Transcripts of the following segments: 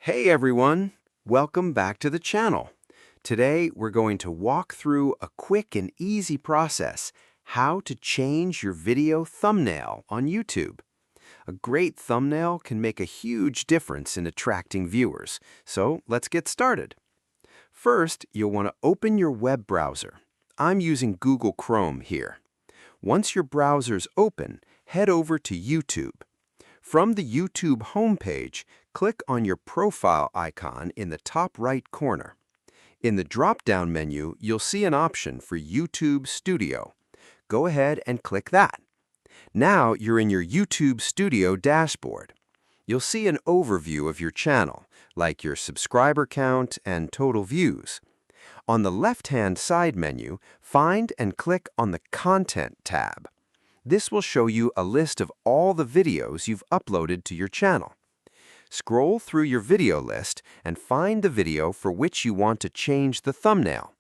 Hey everyone, welcome back to the channel. Today we're going to walk through a quick and easy process, how to change your video thumbnail on YouTube. A great thumbnail can make a huge difference in attracting viewers, so let's get started. First, you'll want to open your web browser. I'm using Google Chrome here. Once your browser's open, head over to YouTube. From the YouTube homepage, click on your profile icon in the top right corner. In the drop-down menu, you'll see an option for YouTube Studio. Go ahead and click that. Now you're in your YouTube Studio dashboard. You'll see an overview of your channel, like your subscriber count and total views. On the left-hand side menu, find and click on the Content tab. This will show you a list of all the videos you've uploaded to your channel. Scroll through your video list and find the video for which you want to change the thumbnail.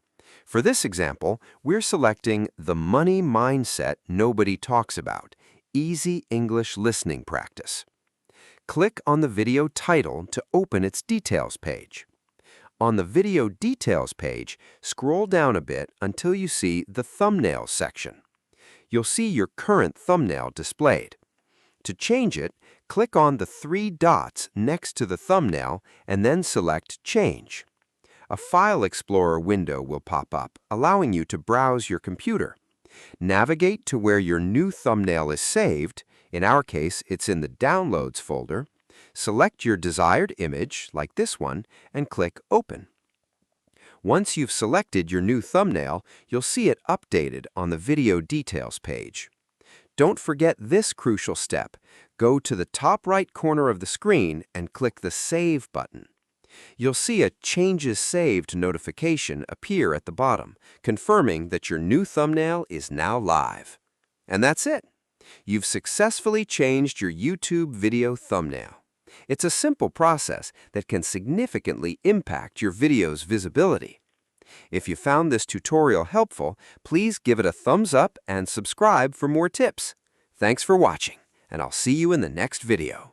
For this example, we're selecting The Money Mindset Nobody Talks About, Easy English Listening Practice. Click on the video title to open its details page. On the video details page, scroll down a bit until you see the thumbnail section. You'll see your current thumbnail displayed. To change it, click on the three dots next to the thumbnail and then select Change. A File Explorer window will pop up, allowing you to browse your computer. Navigate to where your new thumbnail is saved. In our case, it's in the Downloads folder. Select your desired image, like this one, and click Open. Once you've selected your new thumbnail, you'll see it updated on the video details page. Don't forget this crucial step. Go to the top right corner of the screen and click the Save button. You'll see a Changes Saved notification appear at the bottom, confirming that your new thumbnail is now live. And that's it. You've successfully changed your YouTube video thumbnail. It's a simple process that can significantly impact your video's visibility. If you found this tutorial helpful, please give it a thumbs up and subscribe for more tips. Thanks for watching, and I'll see you in the next video.